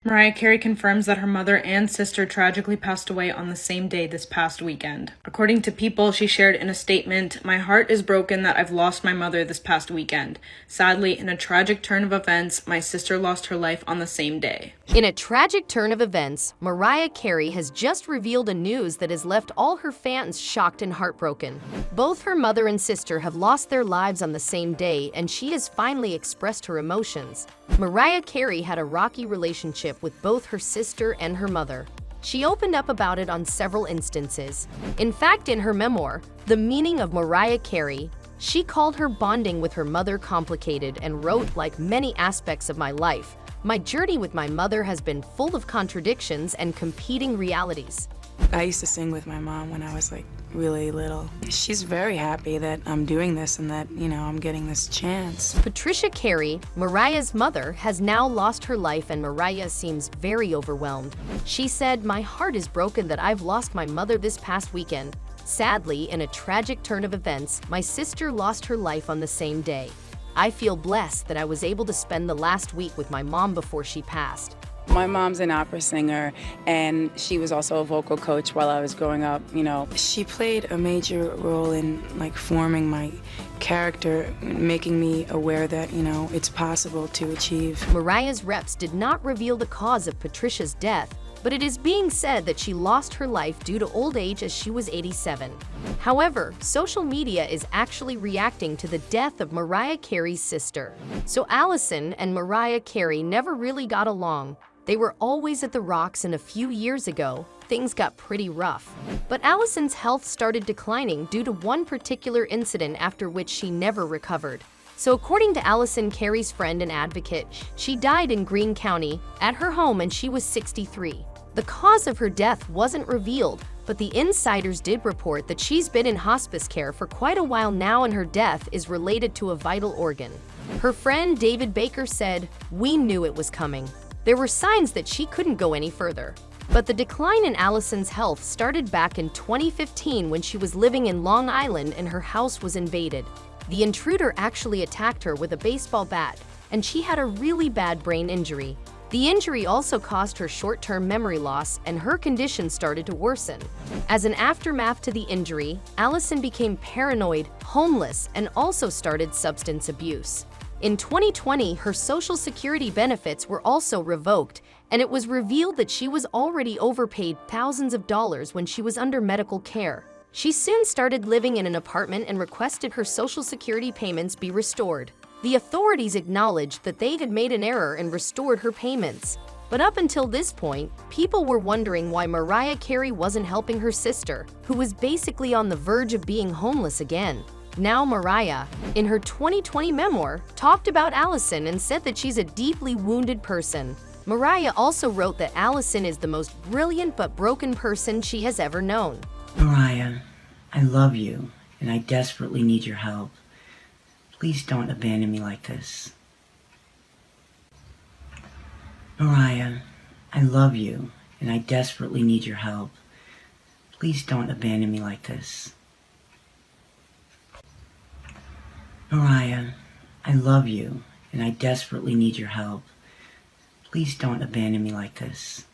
Mariah Carey confirms that her mother and sister tragically passed away on the same day this past weekend. According to People, she shared in a statement, "My heart is broken that I've lost my mother this past weekend. Sadly, in a tragic turn of events, my sister lost her life on the same day." In a tragic turn of events, Mariah Carey has just revealed a news that has left all her fans shocked and heartbroken. Both her mother and sister have lost their lives on the same day, and she has finally expressed her emotions. Mariah Carey had a rocky relationship with both her sister and her mother. She opened up about it on several instances. In fact, in her memoir, The Meaning of Mariah Carey, she called her bonding with her mother complicated and wrote, "Like many aspects of my life, my journey with my mother has been full of contradictions and competing realities." I used to sing with my mom when I was really little. She's very happy that I'm doing this and that, I'm getting this chance. Patricia Carey, Mariah's mother, has now lost her life and Mariah seems very overwhelmed. She said, "My heart is broken that I've lost my mother this past weekend. Sadly, in a tragic turn of events, my sister lost her life on the same day. I feel blessed that I was able to spend the last week with my mom before she passed." My mom's an opera singer, and she was also a vocal coach while I was growing up. She played a major role in forming my character, making me aware that, it's possible to achieve. Mariah's reps did not reveal the cause of Patricia's death, but it is being said that she lost her life due to old age as she was 87. However, social media is actually reacting to the death of Mariah Carey's sister. So Allison and Mariah Carey never really got along. They were always at the rocks, and a few years ago, things got pretty rough. But Allison's health started declining due to one particular incident after which she never recovered. So according to Allison Carey's friend and advocate, she died in Greene County at her home and she was 63. The cause of her death wasn't revealed, but the insiders did report that she's been in hospice care for quite a while now and her death is related to a vital organ. Her friend David Baker said, "We knew it was coming. There were signs that she couldn't go any further." But the decline in Allison's health started back in 2015 when she was living in Long Island and her house was invaded. The intruder actually attacked her with a baseball bat, and she had a really bad brain injury. The injury also caused her short-term memory loss, and her condition started to worsen. As an aftermath to the injury, Allison became paranoid, homeless, and also started substance abuse. In 2020, her Social Security benefits were also revoked, and it was revealed that she was already overpaid thousands of dollars when she was under medical care. She soon started living in an apartment and requested her Social Security payments be restored. The authorities acknowledged that they had made an error and restored her payments. But up until this point, people were wondering why Mariah Carey wasn't helping her sister, who was basically on the verge of being homeless again. Now Mariah, in her 2020 memoir, talked about Allison and said that she's a deeply wounded person. Mariah also wrote that Allison is the most brilliant but broken person she has ever known. "Mariah, I love you, and I desperately need your help. Please don't abandon me like this." "Mariah, I love you, and I desperately need your help. Please don't abandon me like this." "Mariah, I love you, and I desperately need your help. Please don't abandon me like this."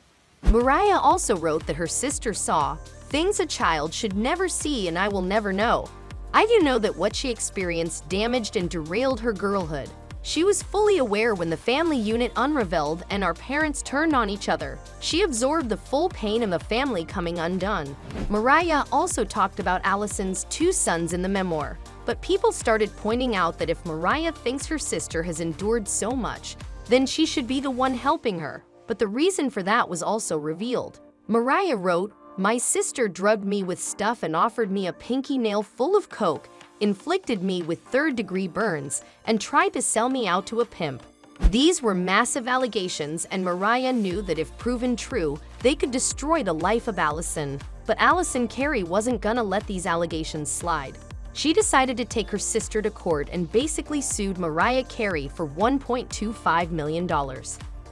Mariah also wrote that her sister saw things a child should never see and I will never know. "I do know that what she experienced damaged and derailed her girlhood. She was fully aware when the family unit unraveled and our parents turned on each other. She absorbed the full pain of the family coming undone." Mariah also talked about Allison's 2 sons in the memoir, but people started pointing out that if Mariah thinks her sister has endured so much, then she should be the one helping her. But the reason for that was also revealed. Mariah wrote, "My sister drugged me with stuff and offered me a pinky nail full of coke, inflicted me with third-degree burns, and tried to sell me out to a pimp." These were massive allegations, and Mariah knew that if proven true, they could destroy the life of Allison. But Allison Carey wasn't gonna let these allegations slide. She decided to take her sister to court and basically sued Mariah Carey for $1.25 million.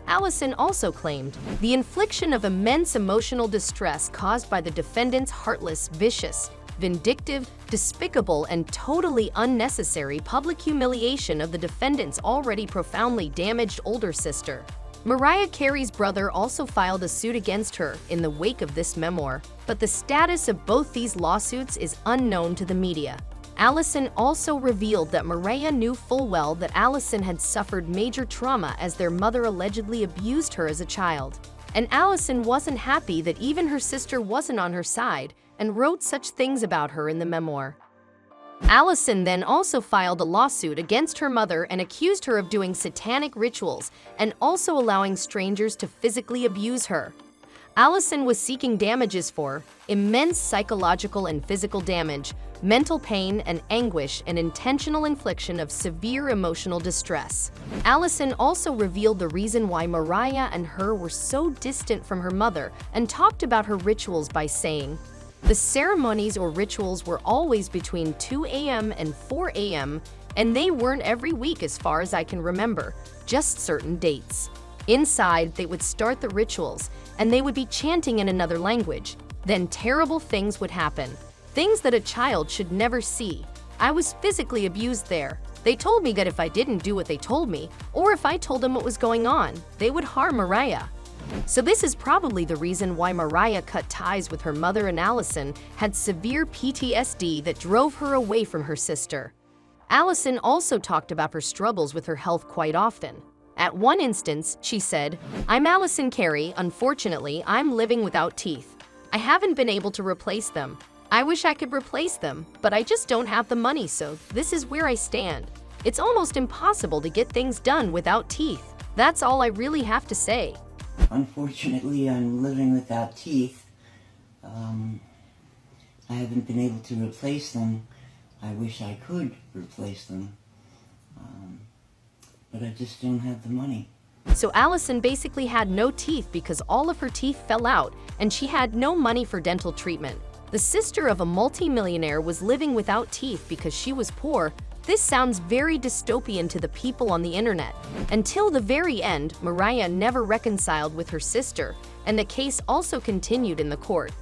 Allison also claimed the infliction of immense emotional distress caused by the defendant's heartless, vicious, vindictive, despicable, and totally unnecessary public humiliation of the defendant's already profoundly damaged older sister. Mariah Carey's brother also filed a suit against her in the wake of this memoir, but the status of both these lawsuits is unknown to the media. Allison also revealed that Mariah knew full well that Allison had suffered major trauma as their mother allegedly abused her as a child. And Allison wasn't happy that even her sister wasn't on her side and wrote such things about her in the memoir. Allison then also filed a lawsuit against her mother and accused her of doing satanic rituals and also allowing strangers to physically abuse her. Allison was seeking damages for immense psychological and physical damage, mental pain and anguish, and intentional infliction of severe emotional distress. Allison also revealed the reason why Mariah and her were so distant from her mother and talked about her rituals by saying, "The ceremonies or rituals were always between 2 a.m. and 4 a.m., and they weren't every week as far as I can remember, just certain dates. Inside, they would start the rituals, and they would be chanting in another language. Then terrible things would happen, things that a child should never see. I was physically abused there. They told me that if I didn't do what they told me, or if I told them what was going on, they would harm Mariah." So this is probably the reason why Mariah cut ties with her mother, and Allison had severe PTSD that drove her away from her sister. Allison also talked about her struggles with her health quite often. At one instance, she said, "I'm Allison Carey. Unfortunately, I'm living without teeth. I haven't been able to replace them. I wish I could replace them, but I just don't have the money, so this is where I stand. It's almost impossible to get things done without teeth. That's all I really have to say." Unfortunately, I'm living without teeth. I haven't been able to replace them. I wish I could replace them. But I just don't have the money. So Allison basically had no teeth because all of her teeth fell out, and she had no money for dental treatment. The sister of a multimillionaire was living without teeth because she was poor. This sounds very dystopian to the people on the internet. Until the very end, Mariah never reconciled with her sister, and the case also continued in the court.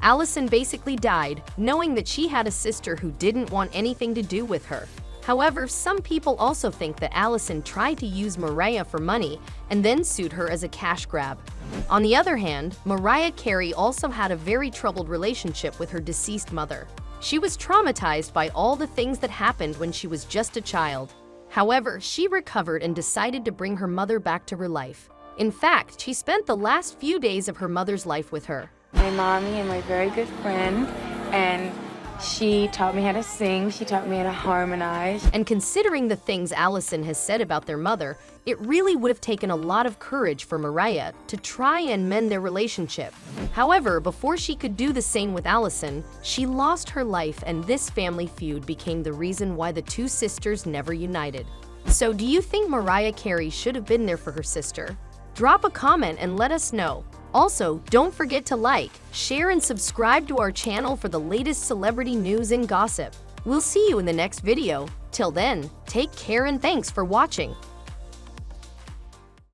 Allison basically died, knowing that she had a sister who didn't want anything to do with her. However, some people also think that Allison tried to use Mariah for money and then sued her as a cash grab. On the other hand, Mariah Carey also had a very troubled relationship with her deceased mother. She was traumatized by all the things that happened when she was just a child. However, she recovered and decided to bring her mother back to her life. In fact, she spent the last few days of her mother's life with her. My mommy and my very good friend, and she taught me how to sing, she taught me how to harmonize. And considering the things Allison has said about their mother, it really would have taken a lot of courage for Mariah to try and mend their relationship. However, before she could do the same with Allison, she lost her life, and this family feud became the reason why the two sisters never united. So do you think Mariah Carey should have been there for her sister? Drop a comment and let us know. Also, don't forget to like, share, and subscribe to our channel for the latest celebrity news and gossip. We'll see you in the next video. Till then, take care and thanks for watching.